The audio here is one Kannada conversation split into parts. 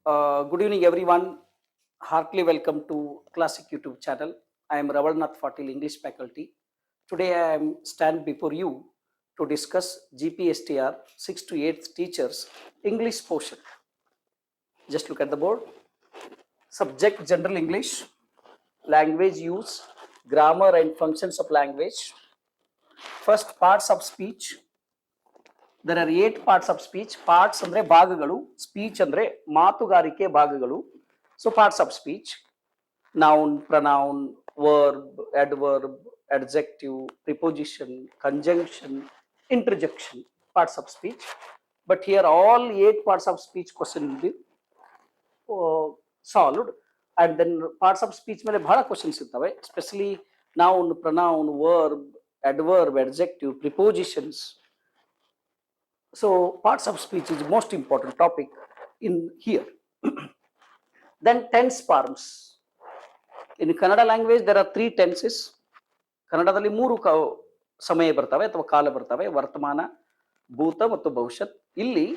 Good evening, everyone. Heartily welcome to Classic YouTube channel. I am Ravalnath Patil, English faculty. Today I am stand before you to discuss GPSTR 6 to 8th teachers English portion. Just look at the board. Subject General English, language use, grammar and functions of language. First, parts of speech. There are 8 parts of speech. Parts andre ಭಾಗಗಳು, speech andre ಮಾತುಗಾರಿಕೆ ಭಾಗಗಳು. So parts of speech: noun, pronoun, verb, adverb, adjective, preposition, conjunction, interjection. Parts of speech. But here all 8 parts of speech question will be solved. And then parts of speech ಮೇಲೆ ಬಹಳ ಕ್ವಶನ್ಸ್ ಇರ್ತವೆ, especially noun, pronoun, verb, adverb, adjective, prepositions. So parts of speech is the most important topic in here. Then tense forms. In Kannada language there are 3 tenses. ಕನ್ನಡದಲ್ಲಿ 3 ಸಮಯ ಬರ್ತವೆ ಅಥವಾ ಕಾಲ ಬರ್ತವೆ: ವರ್ತಮಾನ, ಭೂತ ಮತ್ತು ಭವಿಷ್ಯತ್. ಇಲ್ಲಿ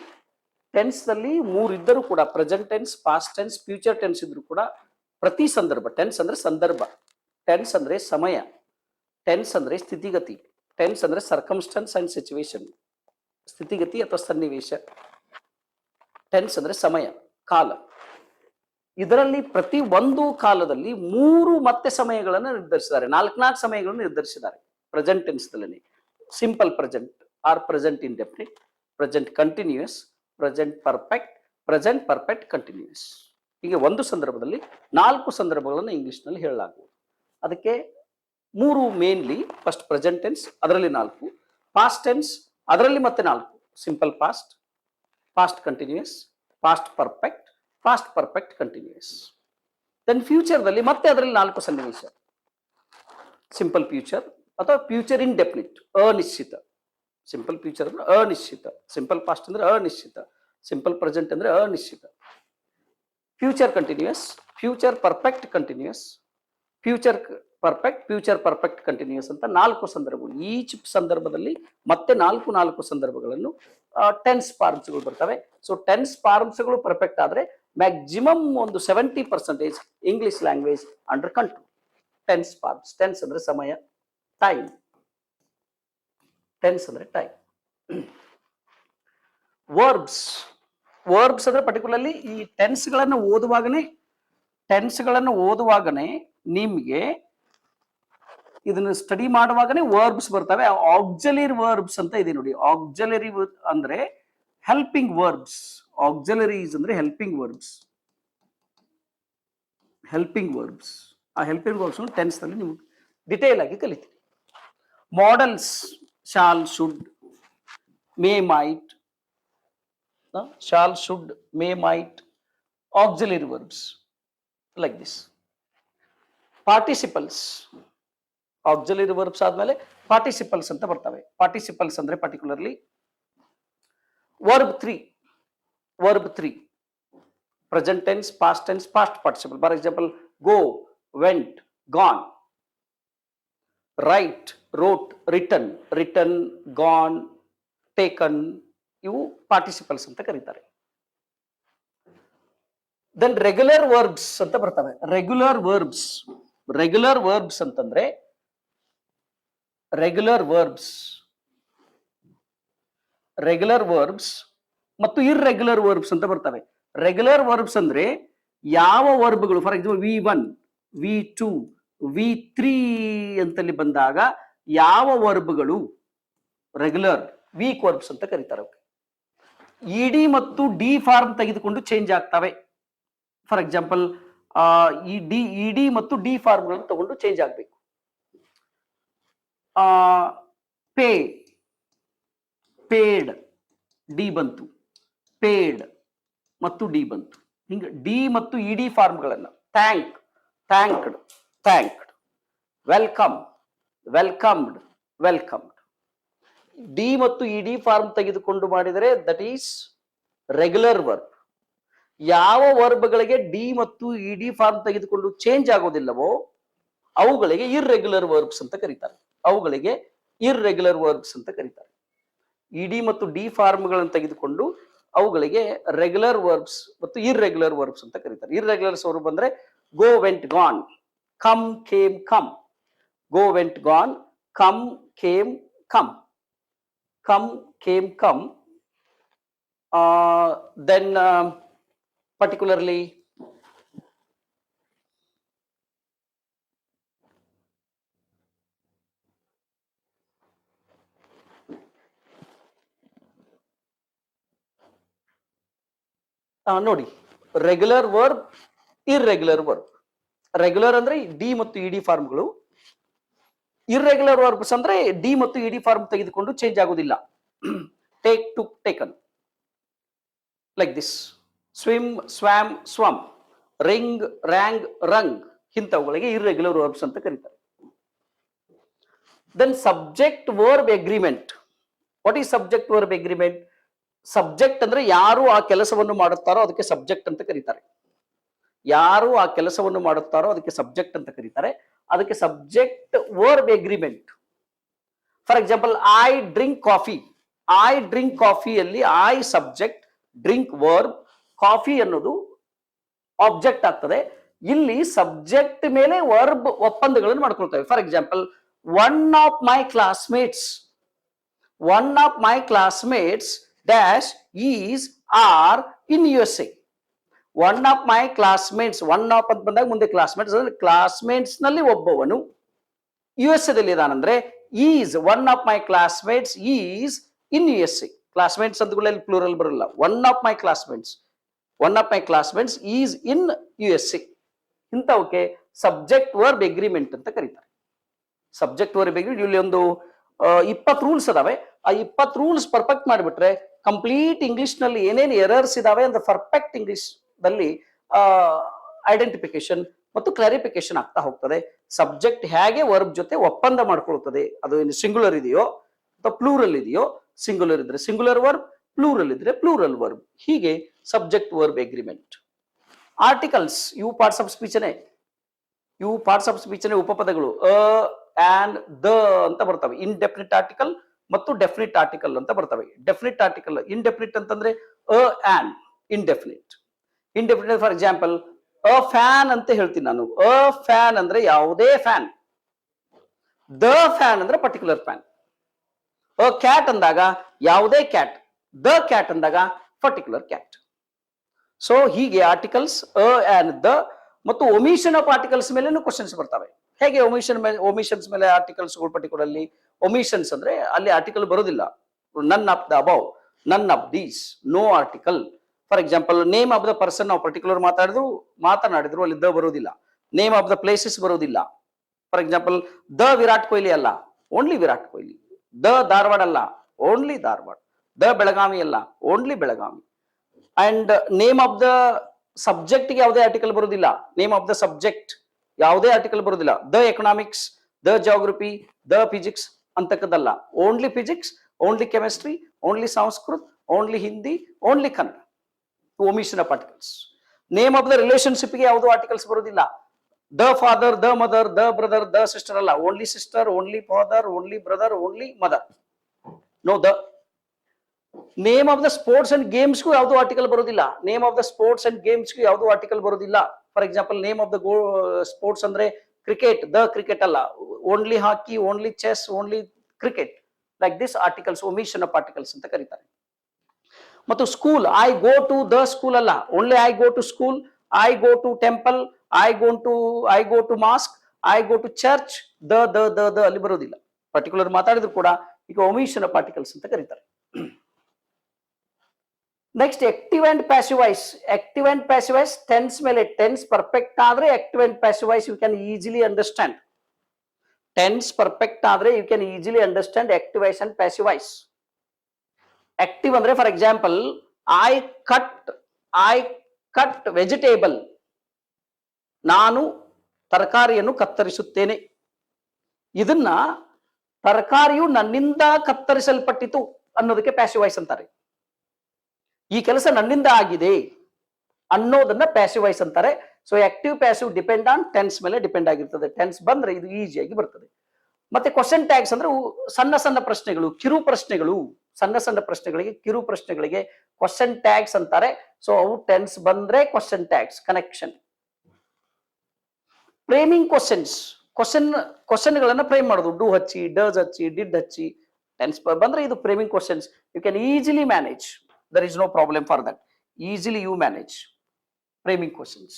ಟೆನ್ಸ್ ದಲ್ಲಿ 3 ಇದ್ದರೂ ಕೂಡ present tense, past tense, future tense ಇದ್ರೂ ಕೂಡ ಪ್ರತಿ ಸಂದರ್ಭ, ಟೆನ್ಸ್ ಅಂದ್ರೆ ಸಂದರ್ಭ, ಟೆನ್ಸ್ ಅಂದ್ರೆ ಸಮಯ, ಟೆನ್ಸ್ ಅಂದ್ರೆ ಸ್ಥಿತಿಗತಿ, ಟೆನ್ಸ್ ಅಂದ್ರೆ ಸರ್ಕಮ್ಸ್ಟೆನ್ಸ್ ಅಂಡ್ ಸಿಚುವೇಶನ್, ಸ್ಥಿತಿಗತಿ ಅಥವಾ ಸನ್ನಿವೇಶ, ಟೆನ್ಸ್ ಅಂದ್ರೆ ಸಮಯ, ಕಾಲ. ಇದರಲ್ಲಿ ಪ್ರತಿ ಒಂದು ಕಾಲದಲ್ಲಿ 3 ಮತ್ತೆ ಸಮಯಗಳನ್ನು ನಿರ್ಧರಿಸಿದ್ದಾರೆ, 4 ಸಮಯಗಳನ್ನು ನಿರ್ಧರಿಸಿದ್ದಾರೆ. ಪ್ರೆಸೆಂಟ್ ಟೆನ್ಸ್ ದಲ್ಲಿ simple present are present indefinite, present continuous, present perfect continuous. ಹೀಗೆ ಒಂದು ಸಂದರ್ಭದಲ್ಲಿ 4 ಸಂದರ್ಭಗಳನ್ನು ಇಂಗ್ಲಿಷ್ ನಲ್ಲಿ ಹೇಳಲಾಗುವುದು. ಅದಕ್ಕೆ 3 ಮೇನ್ಲಿ: ಫಸ್ಟ್ ಪ್ರೆಸೆಂಟ್ ಟೆನ್ಸ್, ಅದರಲ್ಲಿ 4; ಪಾಸ್ಟ್ ಟೆನ್ಸ್, ಅದರಲ್ಲಿ ಮತ್ತೆ 4: simple past, past continuous, past perfect continuous. Then ಫ್ಯೂಚರ್ದಲ್ಲಿ ಮತ್ತೆ ಅದರಲ್ಲಿ 4 ಸನ್ನಿವೇಶ: ಸಿಂಪಲ್ ಫ್ಯೂಚರ್ ಅಥವಾ ಫ್ಯೂಚರ್ ಇಂಡೆಫಿನಿಟ್, ಅನಿಶ್ಚಿತ. ಸಿಂಪಲ್ ಫ್ಯೂಚರ್ ಅಂದ್ರೆ ಅನಿಶ್ಚಿತ, ಸಿಂಪಲ್ ಪಾಸ್ಟ್ ಅಂದ್ರೆ ಅನಿಶ್ಚಿತ, ಸಿಂಪಲ್ ಪ್ರೆಸೆಂಟ್ ಅಂದ್ರೆ ಅನಿಶ್ಚಿತ. Future continuous, future perfect continuous, future perfect continuous ಅಂತ 4 ಸಂದರ್ಭಗಳು. ಈಚ್ ಸಂದರ್ಭದಲ್ಲಿ ಮತ್ತೆ 4 ಸಂದರ್ಭಗಳನ್ನು ಟೆನ್ಸ್ ಫಾರ್ಮ್ಸ್ಗಳು ಬರ್ತವೆ. ಸೊ ಟೆನ್ಸ್ ಫಾರ್ಮ್ಸ್ಗಳು ಪರ್ಫೆಕ್ಟ್ ಆದ್ರೆ ಮ್ಯಾಕ್ಸಿಮಮ್ ಒಂದು 70% English language under control. Tense forms, tense ಅಂದ್ರೆ ಸಮಯ, ಟೈಮ್. ಟೆನ್ಸ್ ಅಂದ್ರೆ ಟೈಮ್. ವರ್ಬ್ಸ್ ಅಂದ್ರೆ ಪರ್ಟಿಕ್ಯುಲರ್ಲಿ ಈ ಟೆನ್ಸ್ಗಳನ್ನು ಓದುವಾಗನೇ ನಿಮ್ಗೆ ಇದನ್ನ ಸ್ಟಡಿ ಮಾಡುವಾಗನೇ ವರ್ಬ್ಸ್ ಬರ್ತವೆ. ಆಕ್ಸಿಲರಿ ವರ್ಬ್ಸ್ ಅಂತ ಇದೆ ನೋಡಿ. ಆಕ್ಸಿಲರಿ ಅಂದ್ರೆ ಹೆಲ್ಪಿಂಗ್ ವರ್ಬ್ಸ್. ಆಕ್ಸಿಲರೀಸ್ ಅಂದ್ರೆ ಹೆಲ್ಪಿಂಗ್ ವರ್ಬ್ಸ್. ಆ ಹೆಲ್ಪಿಂಗ್ ವರ್ಬ್ಸ್ ಟೆನ್ಸ್ ನಲ್ಲಿ ನೀವು ಡಿಟೇಲ್ ಆಗಿ ಕಲಿತೀರಿ. Modals: shall, should, may, might. Shall, should, may, might, auxiliary verbs like this. Participles: auxiliary verbs ಆದ್ಮೇಲೆ ಪಾರ್ಟಿಸಿಪಲ್ಸ್ ಅಂತ ಬರ್ತವೆ. ಪಾರ್ಟಿಸಿಪಲ್ಸ್ ಅಂದ್ರೆ particularly verb 3, present tense, past tense, past participle. For example, go, went, gone. Write, wrote, written, gone, taken. ಇವು ಪಾರ್ಟಿಸಿಪಲ್ಸ್ ಅಂತ ಕರೀತಾರೆ. ದೆನ್ ರೆಗ್ಯುಲರ್ ವರ್ಬ್ಸ್ ಅಂತ ಬರ್ತವೆ. ರೆಗ್ಯುಲರ್ ವರ್ಬ್ಸ್ ಅಂತಂದ್ರೆ ರೆಗ್ಯುಲರ್ ವರ್ಬ್ಸ್ ಮತ್ತು ಇರ್ರೆಗ್ಯುಲರ್ ವರ್ಬ್ಸ್ ಅಂತ ಬರ್ತವೆ. ರೆಗ್ಯುಲರ್ ವರ್ಬ್ಸ್ ಅಂದ್ರೆ ಯಾವ ವರ್ಬ್ಗಳು, for example V1, V2, V3 ಅಂತಲ್ಲಿ ಬಂದಾಗ ಯಾವ ವರ್ಬ್ಗಳು ರೆಗ್ಯುಲರ್, ವೀಕ್ ವರ್ಬ್ಸ್ ಅಂತ ಕರೀತಾರೆ. ಇಡಿ ಮತ್ತು ಡಿ ಫಾರ್ಮ್ ತೆಗೆದುಕೊಂಡು ಚೇಂಜ್ ಆಗ್ತವೆ. ಫಾರ್ ಎಕ್ಸಾಂಪಲ್ ಇಡಿ ಮತ್ತು ಡಿ ಫಾರ್ಮ್ಗಳನ್ನು ತಗೊಂಡು ಚೇಂಜ್ ಆಗಬೇಕು. ಪೇಡ್, ಡಿ ಬಂತು, ಪೇಡ್ ಮತ್ತು ಡಿ ಬಂತು. ಹಿಂಗೆ ಡಿ ಮತ್ತು ಇಡಿ ಫಾರ್ಮ್ಗಳನ್ನ. ಥ್ಯಾಂಕ್ಡ್, ವೆಲ್ಕಮ್ಡ್. ಡಿ ಮತ್ತು ಇಡಿ ಫಾರ್ಮ್ ತೆಗೆದುಕೊಂಡು ಮಾಡಿದರೆ ದಟ್ ಈಸ್ ರೆಗ್ಯುಲರ್ ವರ್ಬ್. ಯಾವ ವರ್ಬ್ಗಳಿಗೆ ಡಿ ಮತ್ತು ಇಡಿ ಫಾರ್ಮ್ ತೆಗೆದುಕೊಂಡು ಚೇಂಜ್ ಆಗೋದಿಲ್ಲವೋ ಅವುಗಳಿಗೆ ಇರ್ರೆಗ್ಯುಲರ್ ವರ್ಬ್ಸ್ ಅಂತ ಕರೀತಾರೆ. ಇಡಿ ಮತ್ತು ಡಿ ಫಾರ್ಮ್ಗಳನ್ನು ತೆಗೆದುಕೊಂಡು ಅವುಗಳಿಗೆ ರೆಗ್ಯುಲರ್ ವರ್ಬ್ಸ್ ಮತ್ತು ಇರ್ರೆಗ್ಯುಲರ್ ವರ್ಬ್ಸ್ ಅಂತ ಕರೀತಾರೆ. ಇರ್ರೆಗ್ಯುಲರ್ಸ್ ವರ್ಬ್ ಅಂದ್ರೆ go went gone, come came come, go went gone, come came come, come came come. Then particularly ನೋಡಿ, regular verb, irregular verb. Regular ಅಂದ್ರೆ ಡಿ ಮತ್ತು ಇಡಿ ಫಾರ್ಮ್ಗಳು, ಇರ್ರೆಗ್ಯುಲರ್ ವರ್ಬ್ಸ್ ಅಂದ್ರೆ ಡಿ ಮತ್ತು ಇಡಿ ಫಾರ್ಮ್ ತೆಗೆದುಕೊಂಡು ಚೇಂಜ್ ಆಗುವುದಿಲ್ಲ. Take, took, taken, like this. Swim, swam, swum, ring, rang, rung, ಇಂಥವುಗಳಿಗೆ ಇರ್ರೆಗ್ಯುಲರ್ ವರ್ಬ್ಸ್ ಅಂತ ಕರೀತಾರೆ. Then subject verb agreement. What is subject verb agreement? Subject ಅಂದ್ರೆ ಯಾರು ಆ ಕೆಲಸವನ್ನು ಮಾಡುತ್ತಾರೋ ಅದಕ್ಕೆ ಸಬ್ಜೆಕ್ಟ್ ಅಂತ ಕರೀತಾರೆ. ಯಾರು ಆ ಕೆಲಸವನ್ನು ಮಾಡುತ್ತಾರೋ ಅದಕ್ಕೆ ಸಬ್ಜೆಕ್ಟ್ ಅಂತ ಕರೀತಾರೆ. ಅದಕ್ಕೆ subject verb agreement. For example, I drink coffee. I drink ಕಾಫಿಯಲ್ಲಿ I subject, drink verb, coffee ಅನ್ನೋದು ಆಬ್ಜೆಕ್ಟ್ ಆಗ್ತದೆ. ಇಲ್ಲಿ ಸಬ್ಜೆಕ್ಟ್ ಮೇಲೆ ವರ್ಬ್ ಒಪ್ಪಂದಗಳನ್ನು ಮಾಡ್ಕೊಳ್ತೇವೆ. For example, one of my classmates, one of my classmates dash is are in USA. One of my classmates, one of ಅಂತ ಬಂದಾಗ ಮುಂದೆ ಕ್ಲಾಸ್ಮೇಟ್ಸ್, ಕ್ಲಾಸ್ಮೇಟ್ಸ್ ನಲ್ಲಿ ಒಬ್ಬವನು USA ದಲ್ಲಿ ಇದಾನಂದ್ರೆ is, one of my classmates is in USA. Classmates ಅಂತಗಳಲ್ಲಿ plural ಬರಲ್ಲ. One of my classmates, one of my classmates is in USA. ಇಂಥವಕ್ಕೆ ಸಬ್ಜೆಕ್ಟ್ ವರ್ಬ್ ಅಗ್ರಿಮೆಂಟ್ ಅಂತ ಕರೀತಾರೆ. Subject verb agreement. ಇಲ್ಲಿ ಒಂದು 20 ರೂಲ್ಸ್ ಅದಾವೆ. ಆ 20 ರೂಲ್ಸ್ ಪರ್ಫೆಕ್ಟ್ ಮಾಡಿಬಿಟ್ರೆ ಕಂಪ್ಲೀಟ್ ಇಂಗ್ಲಿಷ್ ನಲ್ಲಿ ಏನೇನು ಎರರ್ಸ್ ಇದಾವೆ ಅಂದ್ರೆ ಪರ್ಫೆಕ್ಟ್ ಇಂಗ್ಲಿಷ್ ನಲ್ಲಿ ಐಡೆಂಟಿಫಿಕೇಶನ್ ಮತ್ತು ಕ್ಲಾರಿಫಿಕೇಶನ್ ಆಗ್ತಾ ಹೋಗ್ತದೆ. ಸಬ್ಜೆಕ್ಟ್ ಹೇಗೆ ವರ್ಬ್ ಜೊತೆ ಒಪ್ಪಂದ ಮಾಡ್ಕೊಳ್ತದೆ, ಅದು ಏನು ಸಿಂಗುಲರ್ ಇದೆಯೋ ಅಥವಾ ಪ್ಲೂರಲ್ ಇದೆಯೋ, ಸಿಂಗುಲರ್ ಇದ್ರೆ ಸಿಂಗುಲರ್ ವರ್ಬ್, ಪ್ಲೂರಲ್ ಇದ್ರೆ ಪ್ಲೂರಲ್ ವರ್ಬ್. ಹೀಗೆ ಸಬ್ಜೆಕ್ಟ್ ವರ್ಬ್ ಅಗ್ರಿಮೆಂಟ್. ಆರ್ಟಿಕಲ್ಸ್, ಇವು ಪಾರ್ಟ್ಸ್ ಆಫ್ ಸ್ಪೀಚ್ನೇ. ಇವು ಪಾರ್ಟ್ಸ್ ಆಫ್ ಸ್ಪೀಚ್ನೇ ಉಪಪದಗಳು. ಅಂಡ್ ದ ಅಂತ ಬರ್ತವೆ. ಇನ್ಡೆಫಿನಿಟ್ ಆರ್ಟಿಕಲ್ ಮತ್ತು ಡೆಫಿನಿಟ್ ಆರ್ಟಿಕಲ್ ಅಂತ ಬರ್ತವೆ. ಡೆಫಿನಿಟ್ ಆರ್ಟಿಕಲ್, ಇನ್ಡೆಫಿನಿಟ್ ಅಂತಂದ್ರೆ and, indefinite. Indefinite for example, a fan ಅಂತ ಹೇಳ್ತೀನಿ ನಾನು. ಅ ಫ್ಯಾನ್ ಅಂದ್ರೆ ಯಾವುದೇ ಫ್ಯಾನ್. ದ ಫ್ಯಾನ್ ಅಂದ್ರೆ ಪರ್ಟಿಕ್ಯುಲರ್ ಫ್ಯಾನ್. ಅ ಕ್ಯಾಟ್ ಅಂದಾಗ ಯಾವುದೇ ಕ್ಯಾಟ್. ದ ಕ್ಯಾಟ್ ಅಂದಾಗ ಪರ್ಟಿಕ್ಯುಲರ್ ಕ್ಯಾಟ್. ಸೊ ಹೀಗೆ ಆರ್ಟಿಕಲ್ಸ್ ಅ ಅಂಡ್ ದ ಮತ್ತು ಒಮಿಷನ್ ಆಫ್ ಆರ್ಟಿಕಲ್ಸ್ ಮೇಲೇನು ಕ್ವಶನ್ಸ್ ಬರ್ತವೆ. ಹೇಗೆ ಒಮಿಷನ್ಸ್ ಮೇಲೆ ಆರ್ಟಿಕಲ್ಸ್ ಪರ್ಟಿಕ್ಯುಲರ್ಲಿ ಒಮಿಷನ್ಸ್ ಅಂದ್ರೆ ಅಲ್ಲಿ ಆರ್ಟಿಕಲ್ ಬರೋದಿಲ್ಲ. None of the above, none of these, no article. For example, name of the person ನಾವು ಪರ್ಟಿಕ್ಯುಲರ್ ಮಾತನಾಡಿದ್ರು ಅಲ್ಲಿ ದ ಬರೋದಿಲ್ಲ. ನೇಮ್ ಆಫ್ ದ ಪ್ಲೇಸಸ್ ಬರೋದಿಲ್ಲ. For example, the Virat Kohli ಅಲ್ಲ, ಓನ್ಲಿ ವಿರಾಟ್ ಕೊಹ್ಲಿ. ದ ಧಾರವಾಡ ಅಲ್ಲ, ಓನ್ಲಿ ಧಾರವಾಡ. ದ ಬೆಳಗಾವಿ ಅಲ್ಲ, only Belagavi. And name of the subject ಗೆ ಯಾವುದೇ ಆರ್ಟಿಕಲ್ ಬರೋದಿಲ್ಲ. ನೇಮ್ ಆಫ್ ದ ಸಬ್ಜೆಕ್ಟ್ ಯಾವುದೇ ಆರ್ಟಿಕಲ್ ಬರೋದಿಲ್ಲ. The economics, the geography, the physics ಅಂತಕ್ಕದ್ದಲ್ಲ. Only physics, only chemistry, only Sanskrit, only Hindi, only Kannada. Omission of articles. Name of the relationship ಗೆ ಯಾವುದೋ ಆರ್ಟಿಕಲ್ಸ್ ಬರೋದಿಲ್ಲ. The father, the mother, the brother, the sister ಅಲ್ಲ, only sister, only father, only brother, only mother. No the. Name of the sports and ಗೇಮ್ಸ್ಗೂ ಯಾವುದೋ ಆರ್ಟಿಕಲ್ ಬರೋದಿಲ್ಲ. Name of the sports and ಗೇಮ್ಸ್ಗೂ ಯಾವುದೋ ಆರ್ಟಿಕಲ್ ಬರೋದಿಲ್ಲ. For example, name of the sports ಅಂದ್ರೆ ಕ್ರಿಕೆಟ್, ದ ಕ್ರಿಕೆಟ್ ಅಲ್ಲ, only hockey, only chess, only cricket. Like this articles omission of articles ಅಂತ ಕರೀತಾರೆ. ಮತ್ತು school, I go to the school ಅಲ್ಲ, only I go to school, I go to temple, I go to mosque, I go to church. The ಅಲ್ಲಿ ಬರೋದಿಲ್ಲ. ಪರ್ಟಿಕ್ಯುಲರ್ ಮಾತಾಡಿದ್ರು ಕೂಡ ಈಗ ಒಮಿಷನ್ ಆಫ್ ಆರ್ಟಿಕಲ್ಸ್ ಅಂತ ಕರೀತಾರೆ. Next, active and passive voice. Active and passive voice tense ಮೇಲೆ. ಟೆನ್ಸ್ ಪರ್ಫೆಕ್ಟ್ ಆದ್ರೆ active and passive voice you can easily understand. Tense perfect ಆದ್ರೆ you can easily understand active voice and passive voice. Active ಅಂದ್ರೆ for example, I cut vegetable. ನಾನು ತರಕಾರಿಯನ್ನು ಕತ್ತರಿಸುತ್ತೇನೆ. ಇದನ್ನ ತರಕಾರಿಯು ನನ್ನಿಂದ ಕತ್ತರಿಸಲ್ಪಟ್ಟಿತು ಅನ್ನೋದಕ್ಕೆ ಪ್ಯಾಸಿವ್ ವಾಯ್ಸ್ ಅಂತಾರೆ. ಈ ಕೆಲಸ ನನ್ನಿಂದ ಆಗಿದೆ ಅನ್ನೋದನ್ನ ಪ್ಯಾಸಿವ್ ವಾಯ್ಸ್ ಅಂತಾರೆ. So active passive depend on tense ಮೇಲೆ ಡಿಪೆಂಡ್ ಆಗಿರ್ತದೆ. ಟೆನ್ಸ್ ಬಂದ್ರೆ ಇದು ಈಸಿಯಾಗಿ ಬರ್ತದೆ. ಮತ್ತೆ ಕ್ವಶನ್ ಟ್ಯಾಗ್ಸ್ ಅಂದ್ರೆ ಸಣ್ಣ ಸಣ್ಣ ಪ್ರಶ್ನೆಗಳು, ಕಿರು ಪ್ರಶ್ನೆಗಳು, ಸಣ್ಣ ಸಣ್ಣ ಪ್ರಶ್ನೆಗಳಿಗೆ, ಕಿರು ಪ್ರಶ್ನೆಗಳಿಗೆ ಕ್ವಶನ್ ಟ್ಯಾಗ್ಸ್ ಅಂತಾರೆ. ಸೊ ಅವು ಟೆನ್ಸ್ ಬಂದ್ರೆ question tags connection. Framing questions, ಕ್ವಶನ್ಗಳನ್ನ ಫ್ರೇಮ್ ಮಾಡೋದು, ಡೂ ಹಚ್ಚಿ, ಡಸ್ ಹಚ್ಚಿ, ಡಿಡ್ ಹಚ್ಚಿ, ಟೆನ್ಸ್ ಬಂದ್ರೆ ಇದು framing questions. You can easily manage, there is no problem for that. Easily you manage framing questions.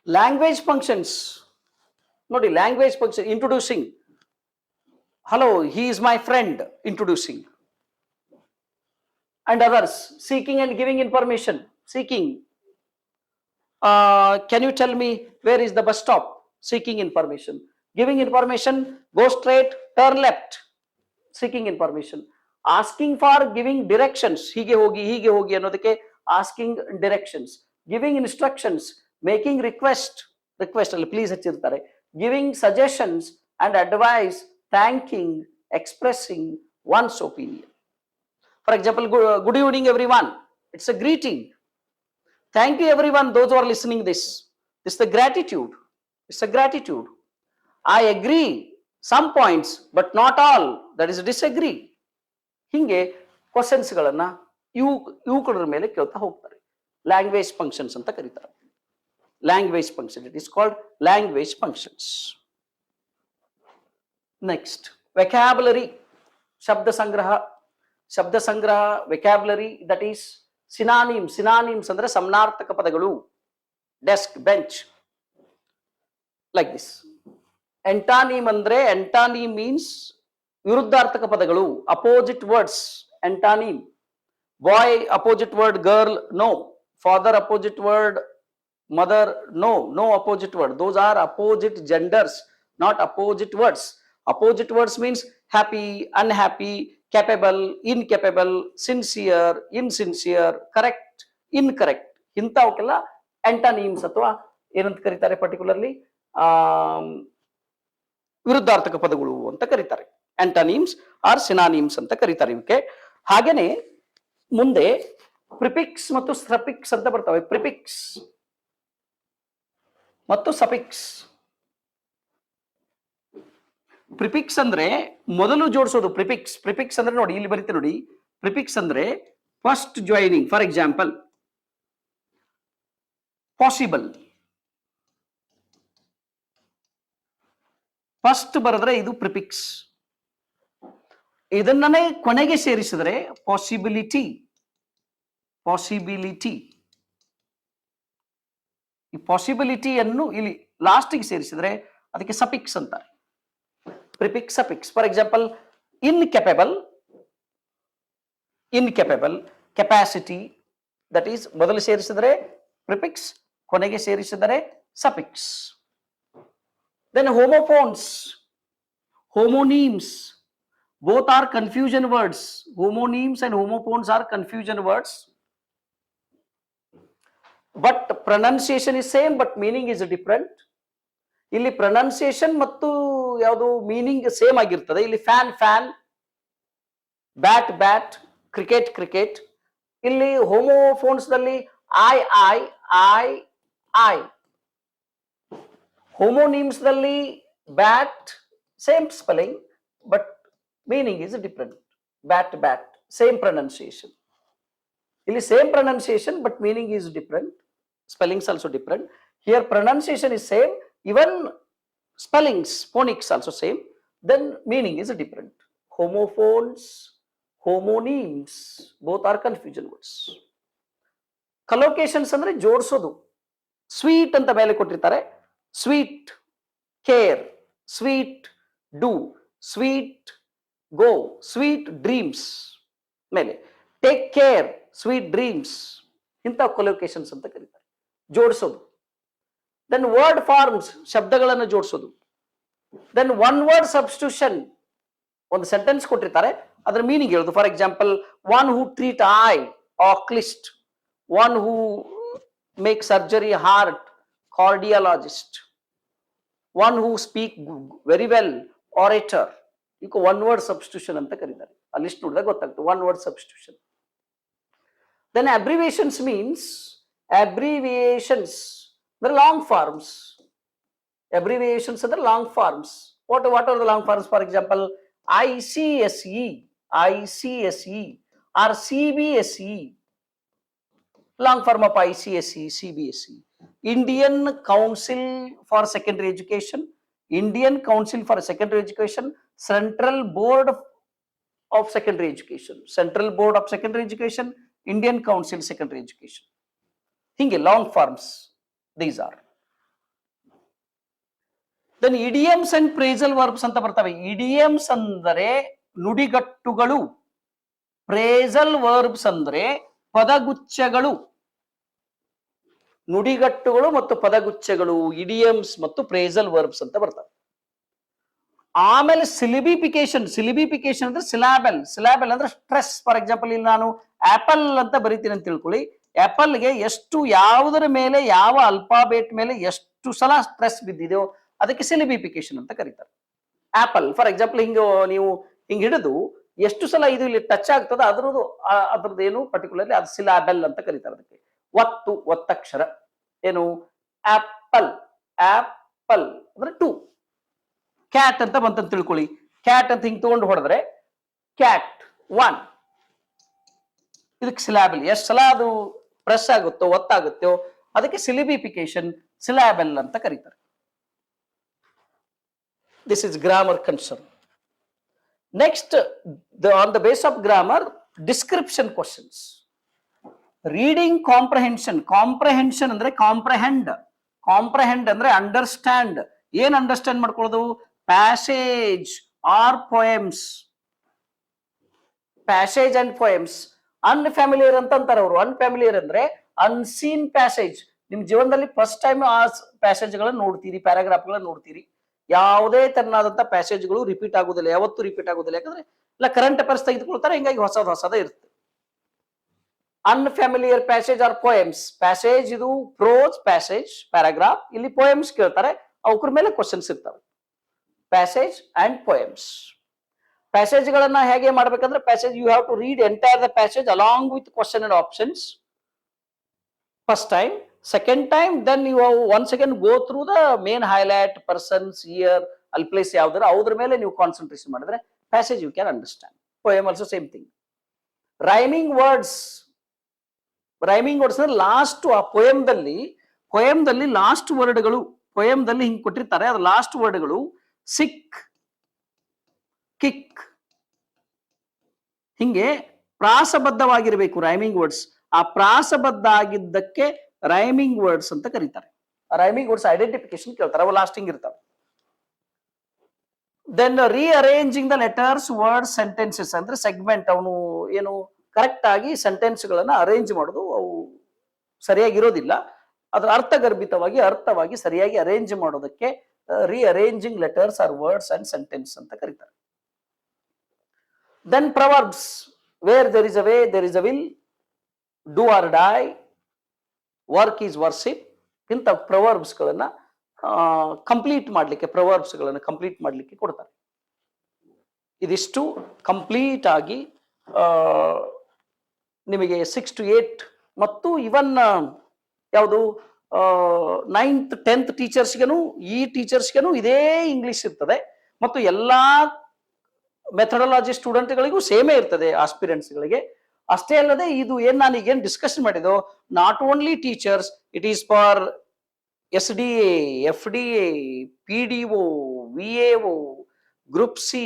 Language functions ನೋಡಿ, language function introducing, hello he is my friend, introducing. and others, seeking and giving information, seeking, can you tell me where is the bus stop, seeking information. Giving information, go straight, turn left, seeking information. Asking for, giving directions, hige hogi ಅನ್ನೋದಕ್ಕೆ asking directions. Giving instructions, making request ಅಲ್ಲಿ please ಹಚ್ಚಿರ್ತಾರೆ. Giving suggestions and advice, thanking, expressing one's opinion. For example, good evening everyone, it's a greeting. Thank you everyone, those who are listening this is the gratitude, it's a gratitude. I agree some points but not all, that is disagree. ಹಿಂಗೆ ಕ್ವಶನ್ಸ್ ಗಳನ್ನ ಇವುಗಳ ಮೇಲೆ ಕೇಳ್ತಾ ಹೋಗ್ತಾರೆ. ಲ್ಯಾಂಗ್ವೇಜ್ ಫಂಕ್ಷನ್ಸ್ ಅಂತ ಕರೀತಾರೆ. Language function, it is called language functions. Next vocabulary, ಶಬ್ದ ಸಂಗ್ರಹ. ಶಬ್ದ ಸಂಗ್ರಹ, vocabulary, that is synonym. Synonyms ಅಂದ್ರೆ ಸಮನಾರ್ಥಕ ಪದಗಳು. Desk, bench, like this. Antonym ಅಂದ್ರೆ, ಎಂಟಾನಿಮ್ ಮೀನ್ಸ್ ವಿರುದ್ಧಾರ್ಥಕ ಪದಗಳು, opposite words. Antonym, boy opposite word girl, no. Father opposite word mother, no opposite word, those are opposite genders, not opposite words. Opposite words means happy, unhappy, capable, incapable, sincere, insincere, correct, incorrect. ಇಂಥವಕ್ಕೆಲ್ಲ ಆಂಟೋನಿಮ್ಸ್ ಅಥವಾ ಏನಂತ ಕರೀತಾರೆ, ಪರ್ಟಿಕ್ಯುಲರ್ಲಿ ವಿರುದ್ಧಾರ್ಥಕ ಪದಗಳು ಅಂತ ಕರೀತಾರೆ. ಆಂಟೋನಿಮ್ಸ್ ಆರ್ ಸಿನಾನಿಮ್ಸ್ ಅಂತ ಕರೀತಾರೆ ಇವಕ್ಕೆ. ಹಾಗೇನೆ ಮುಂದೆ ಪ್ರಿಫಿಕ್ಸ್ ಮತ್ತು ಸಫಿಕ್ಸ್ ಅಂತ ಬರ್ತವೆ. ಪ್ರಿಫಿಕ್ಸ್ ಮತ್ತು ಸಫಿಕ್ಸ್. ಪ್ರಿಫಿಕ್ಸ್ ಅಂದ್ರೆ ಮೊದಲು ಜೋಡಿಸೋದು. ಪ್ರಿಫಿಕ್ಸ್ ಅಂದ್ರೆ ನೋಡಿ, ಇಲ್ಲಿ ಬರೀತೆ ನೋಡಿ. ಪ್ರಿಫಿಕ್ಸ್ ಅಂದ್ರೆ first joining. For example, possible, first ಬರೆದ್ರೆ ಇದು ಪ್ರಿಫಿಕ್ಸ್. ಇದನ್ನೇ ಕೊನೆಗೆ ಸೇರಿಸಿದ್ರೆ ಪಾಸಿಬಿಲಿಟಿ. ಪಾಸಿಬಿಲಿಟಿ, ಈ ಪಾಸಿಬಿಲಿಟಿಯನ್ನು ಇಲ್ಲಿ ಲಾಸ್ಟಿಗೆ ಸೇರಿಸಿದ್ರೆ ಅದಕ್ಕೆ ಸಫಿಕ್ಸ್ ಅಂತಾರೆ. Prefix, suffix. For example, incapable, incapable, capacity, that is ಮೊದಲು ಸೇರಿಸಿದರೆ ಪ್ರಿಫಿಕ್ಸ್, ಕೊನೆಗೆ ಸೇರಿಸಿದರೆ suffix. Then homophones, homonyms, both are confusion words. Homonyms and homophones are confusion words, but pronunciation is same but meaning is different. ಇಲ್ಲಿ ಪ್ರೊನೌನ್ಸಿಯೇಷನ್ ಮತ್ತು ಯಾವುದು ಮೀನಿಂಗ್ ಸೇಮ್ ಆಗಿರ್ತದೆ. ಇಲ್ಲಿ fan, fan, bat, bat, cricket, cricket. ಇಲ್ಲಿ ಹೋಮೋಫೋನ್ಸ್ ದಲ್ಲಿ I, I, I, I. Homonyms ದಲ್ಲಿ bat, same spelling but meaning is different. Bat, bat, same pronunciation. ಇಲ್ಲಿ same pronunciation but meaning is different. Spellings also different. Here pronunciation is same, even spellings, phonics also same. Then meaning is different. Homophones, homonyms, both are confusion words. Collocations ಅಂದ್ರೆ ಜೋಡಿಸೋದು. ಸ್ವೀಟ್ ಅಂತ ಮೇಲೆ ಕೊಟ್ಟಿರ್ತಾರೆ. Sweet, care, sweet, do, sweet, go, sweet dreams ಮೇಲೆ ಟೇಕ್ ಕೇರ್, ಸ್ವೀಟ್ ಡ್ರೀಮ್ಸ್. ಇಂಥ ಕೊಲೊಕೇಶನ್ಸ್ ಅಂತ ಕರೀತಾರೆ, ಜೋಡಿಸೋದು. ದೆನ್ ವರ್ಡ್ ಫಾರ್ಮ್ಸ್, ಶಬ್ದಗಳನ್ನು ಜೋಡಿಸೋದು. ದೆನ್ ಒನ್ ವರ್ಡ್ ಸಬ್ಸ್ಟಿಟ್ಯೂಷನ್, ಒಂದು ಸೆಂಟೆನ್ಸ್ ಕೊಟ್ಟಿರ್ತಾರೆ, ಅದರ ಮೀನಿಂಗ್ ಹೇಳೋದು. For example, one who treat eye, oculist. One who make surgery heart, cardiologist. One who speak very well, orator. ಈಗ ಒನ್ ವರ್ಡ್ ಸಬ್ಸ್ಟಿಟ್ಯೂಷನ್ ಅಂತ ಕರೀತಾರೆ. ಆ ಲಿಸ್ಟ್ ನೋಡಿದಾಗ ಗೊತ್ತಾಗ್ತದೆ, one word substitution. Then abbreviations means, abbreviations ಅಂದ್ರೆ long forms. Abbreviations are the long forms. What are the long forms? For example, ICSE, ICSE or CBSE. Long form of ICSE, CBSE. Indian Council for Secondary Education, Indian Council for Secondary Education, Central Board of Secondary Education, Central Board of Secondary Education, Indian Council Secondary Education. Hinge long forms these are. Then idioms and phrasal verbs anta bartave. Idioms andre ನುಡಿಗಟ್ಟುಗಳು, phrasal verbs andre ಪದಗುಚ್ಛಗಳು. ನುಡಿಗಟ್ಟುಗಳು ಮತ್ತು ಪದಗುಚ್ಛಗಳು ಇಡಿಯಮ್ಸ್ ಮತ್ತು ಪ್ರೇಸಲ್ ವರ್ಬ್ಸ್ ಅಂತ ಬರ್ತವೆ. ಆಮೇಲೆ ಸಿಲಿಬಿಫಿಕೇಶನ್ ಅಂದ್ರೆ ಸಿಲಾಬಲ್ ಅಂದ್ರೆ ಸ್ಟ್ರೆಸ್. ಫಾರ್ ಎಕ್ಸಾಂಪಲ್ ಇಲ್ಲಿ ನಾನು ಆಪಲ್ ಅಂತ ಬರೀತೀನಿ ಅಂತ ತಿಳ್ಕೊಳ್ಳಿ. ಆಪಲ್ಗೆ ಎಷ್ಟು ಯಾವುದರ ಮೇಲೆ ಯಾವ ಅಲ್ಫಾಬೇಟ್ ಮೇಲೆ ಎಷ್ಟು ಸಲ ಸ್ಟ್ರೆಸ್ ಬಿದ್ದಿದೆಯೋ ಅದಕ್ಕೆ ಸಿಲಿಬಿಫಿಕೇಶನ್ ಅಂತ ಕರೀತಾರೆ. ಆಪಲ್ ಫಾರ್ ಎಕ್ಸಾಂಪಲ್ ನೀವು ಹಿಂಗ್ ಹಿಡಿದು ಎಷ್ಟು ಸಲ ಇದು ಇಲ್ಲಿ ಟಚ್ ಆಗ್ತದೆ ಅದ್ರದ್ದು ಏನು ಪರ್ಟಿಕ್ಯುಲರ್ಲಿ ಅದು ಸಿಲಾಬಲ್ ಅಂತ ಕರೀತಾರೆ. ಅದಕ್ಕೆ ಒತ್ತಕ್ಷರ ಏನು ಆಪಲ್ ಅಂದ್ರೆ 2. ಕ್ಯಾಟ್ ಅಂತ ಬಂತಂತ ತಿಳ್ಕೊಳ್ಳಿ. ಕ್ಯಾಟ್ ಅಂತ ಹಿಂಗ್ ತಗೊಂಡು ಹೊಡೆದ್ರೆ ಕ್ಯಾಟ್ 1. ಇದಕ್ಕೆ ಸಿಲಾಬಲ್ ಎಷ್ಟು ಸಲ ಅದು ಪ್ರೆಸ್ ಆಗುತ್ತೋ ಒತ್ತಾಗುತ್ತೋ ಅದಕ್ಕೆ ಸಿಲಿಬಿಫಿಕೇಶನ್ ಸಿಲಾಬಲ್ ಅಂತ ಕರೀತಾರೆ. This is grammar concern. Next on the base of grammar description questions. Reading comprehension ಅಂದ್ರೆ ಕಾಂಪ್ರಹೆಂಡ್ ಅಂದ್ರೆ ಅಂಡರ್ಸ್ಟ್ಯಾಂಡ್. ಏನ್ ಅಂಡರ್ಸ್ಟ್ಯಾಂಡ್ ಮಾಡ್ಕೊಳ್ಳೋದು? Passage or poems, passage and poems. Unfamiliar ಅಂತ ಅಂತಾರೆ ಅವರು. ಅನ್ಫ್ಯಾಮಿಲಿಯರ್ ಅಂದ್ರೆ ಅನ್ಸೀನ್ ಪ್ಯಾಸೇಜ್. ನಿಮ್ ಜೀವನದಲ್ಲಿ ಫಸ್ಟ್ ಟೈಮ್ ಆ ಪ್ಯಾಸೇಜ್ ಗಳನ್ನ ನೋಡ್ತೀರಿ, ಪ್ಯಾರಾಗ್ರಾಫ್ ಗಳನ್ನ ನೋಡ್ತೀರಿ. ಯಾವುದೇ ತರನಾದಂತ ಪ್ಯಾಸೇಜ್ಗಳು ರಿಪೀಟ್ ಆಗುದಿಲ್ಲ, ಯಾವತ್ತೂ ರಿಪೀಟ್ ಆಗುದಿಲ್ಲ. ಯಾಕಂದ್ರೆ ಇಲ್ಲ ಕರೆಂಟ್ ಅಫೇರ್ಸ್ ತೆಗೆದುಕೊಳ್ತಾರೆ, ಹಿಂಗಾಗಿ ಹೊಸದೇ ಇರುತ್ತೆ. ಅನ್ಫ್ಯಾಮಿಲಿಯರ್ ಪ್ಯಾಸೇಜ್ ಆರ್ ಪೋಯಮ್ಸ್. ಪ್ಯಾಸೇಜ್ ಇದು ಪ್ರೋಸ್ ಪ್ಯಾಸೇಜ್ ಪ್ಯಾರಾಗ್ರಾಫ್, ಇಲ್ಲಿ ಪೋಯಮ್ಸ್ ಕೇಳ್ತಾರೆ, ಅವ್ರ ಮೇಲೆ ಕ್ವಶನ್ಸ್ ಇರ್ತವೆ. Passage and poems. ಪ್ಯಾಸೇಜ್ ಗಳನ್ನ ಹೇಗೆ ಮಾಡ್ಬೇಕಂದ್ರೆ passage you have to read entire the passage along with question and options first time. Second time then you once again go through the main highlight, persons, year, ಅಲ್ಲಿ ಪ್ಲೇಸ್ ಯಾವ್ದಾರ ಅದ್ರ ಮೇಲೆ ನೀವು ಕಾನ್ಸಂಟ್ರೇಷನ್ ಮಾಡಿದ್ರೆ passage you can understand. Poem also same thing. Rhyming words ಅಂದ್ರೆ ಲಾಸ್ಟ್ ಆ ಪೋಯಮ್ದಲ್ಲಿ ಲಾಸ್ಟ್ ವರ್ಡ್ಗಳು, ಪೋಯಮ್ದಲ್ಲಿ ಹಿಂಗ್ ಕೊಟ್ಟಿರ್ತಾರೆ, ಅದು ಲಾಸ್ಟ್ ವರ್ಡ್ಗಳು ಸಿಕ್, ಕಿಕ್, ಹಿಂಗೆ ಪ್ರಾಸಬದ್ಧವಾಗಿರ್ಬೇಕು ರೈಮಿಂಗ್ ವರ್ಡ್ಸ್. ಆ ಪ್ರಾಸಬದ್ಧ ಆಗಿದ್ದಕ್ಕೆ ರೈಮಿಂಗ್ ವರ್ಡ್ಸ್ ಅಂತ ಕರೀತಾರೆ. ರೈಮಿಂಗ್ ವರ್ಡ್ಸ್ ಐಡೆಂಟಿಫಿಕೇಶನ್ ಕೇಳ್ತಾರೆ, ಅವು ಲಾಸ್ಟಿಂಗ್ ಇರ್ತಾವೆ. Then rearranging the letters, words, sentences ಅಂದ್ರೆ ಸೆಗ್ಮೆಂಟ್. ಅವನು ಏನು ಕರೆಕ್ಟ್ ಆಗಿ ಸೆಂಟೆನ್ಸ್ ಗಳನ್ನ ಅರೇಂಜ್ ಮಾಡೋದು, ಅವು ಸರಿಯಾಗಿರೋದಿಲ್ಲ. ಅದ್ರ ಅರ್ಥವಾಗಿ ಸರಿಯಾಗಿ ಅರೇಂಜ್ ಮಾಡೋದಕ್ಕೆ rearranging letters or words and sentence ಅಂತ ಕರೀತಾರೆ. Then proverbs, where there is a way there is a will, do or die, work is worship. ಇಂಥ ಪ್ರವರ್ಬ್ಸ್ ಗಳನ್ನ ಕಂಪ್ಲೀಟ್ ಮಾಡ್ಲಿಕ್ಕೆ ಕೊಡ್ತಾರೆ. ಇದಿಷ್ಟು ಕಂಪ್ಲೀಟ್ ಆಗಿ ನಿಮಗೆ 6 to 8 ಮತ್ತು ಇವನ್ ಯಾವುದು 9th 10th ಟೀಚರ್ಸ್ಗೆನು ಈ ಟೀಚರ್ಸ್ಗೆನು ಇದೇ ಇಂಗ್ಲಿಷ್ ಇರ್ತದೆ. ಮತ್ತು ಎಲ್ಲಾ ಮೆಥಡಾಲಜಿ ಸ್ಟೂಡೆಂಟ್ಗಳಿಗೂ ಸೇಮೇ ಇರ್ತದೆ, ಆಸ್ಪಿರೆಂಟ್ಸ್ಗಳಿಗೆ. ಅಷ್ಟೇ ಅಲ್ಲದೆ ಇದು ನಾನು ಈಗೇನು ಡಿಸ್ಕಷನ್ ಮಾಡಿದೋ, not only teachers, it is for SDA, FDA, PDO, VAO, group C,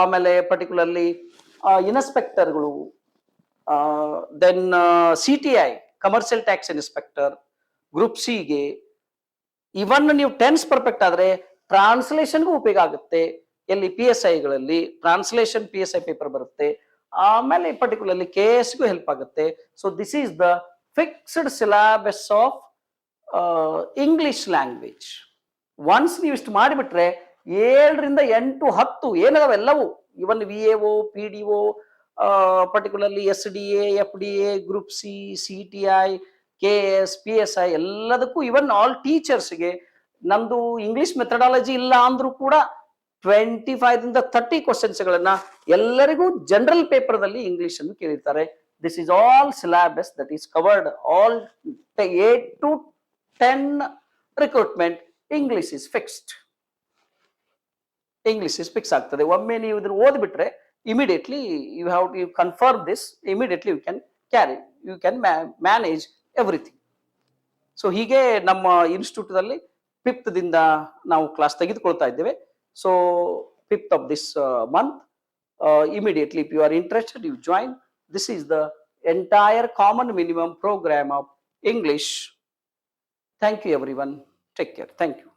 ಆಮೇಲೆ ಪರ್ಟಿಕ್ಯುಲರ್ಲಿ ಇನ್ಸ್ಪೆಕ್ಟರ್ಗಳು, then CTI commercial tax inspector, group ಸಿಗೆ. ಇವನ್ ನೀವು ಟೆನ್ಸ್ ಪರ್ಫೆಕ್ಟ್ ಆದ್ರೆ ಟ್ರಾನ್ಸ್ಲೇಷನ್ಗೂ ಉಪಯೋಗ ಆಗುತ್ತೆ. ಎಲ್ಲಿ PSIಗಳಲ್ಲಿ ಟ್ರಾನ್ಸ್ಲೇಷನ್ PSI ಪೇಪರ್ ಬರುತ್ತೆ. ಆಮೇಲೆ ಪರ್ಟಿಕ್ಯುಲರ್ಲಿ KSಗೂ ಹೆಲ್ಪ್ ಆಗುತ್ತೆ. So this is the fixed syllabus of English language. Once ನೀವು ಇಷ್ಟು ಮಾಡಿಬಿಟ್ರೆ 7ರಿಂದ 8 10 ಏನದಾವ ಎಲ್ಲವೂ, ಇವನ್ VAO, PDO, particularly SDA, FDA, group C, CTI, KS, PSI ಎಲ್ಲದಕ್ಕೂ, ಇವನ್ ಆಲ್ ಟೀಚರ್ಸ್ಗೆ ನಮ್ದು ಇಂಗ್ಲಿಷ್ ಮೆಥಡಾಲಜಿ ಇಲ್ಲ ಅಂದ್ರೂ ಕೂಡ 25ರಿಂದ 30 ಕ್ವಶನ್ಸ್ಗಳನ್ನ ಎಲ್ಲರಿಗೂ ಜನರಲ್ ಪೇಪರ್ದಲ್ಲಿ ಇಂಗ್ಲಿಷ್ ಅನ್ನು ಕೇಳಿರ್ತಾರೆ. This is all syllabus that is covered. All 8 to 10 recruitment, English is fixed. English is fix ಆಗ್ತದೆ. ಒಮ್ಮೆ ನೀವು ಇದನ್ನು ಓದ್ಬಿಟ್ರೆ immediately you have to confirm this, immediately you can carry, you can manage everything. So ಹೀಗೆ ನಮ್ಮ ಇನ್ಸ್ಟಿಟ್ಯೂಟ್ ಅಲ್ಲಿ 5th ದಿಂದ ನಾವು ಕ್ಲಾಸ್ ತೆಗೆದುಕೊಳ್ತಾ ಇದ್ದೇವೆ. So 5th of this month, immediately if you are interested, you join. This is the entire common minimum program of English. Thank you everyone. Take care. Thank you.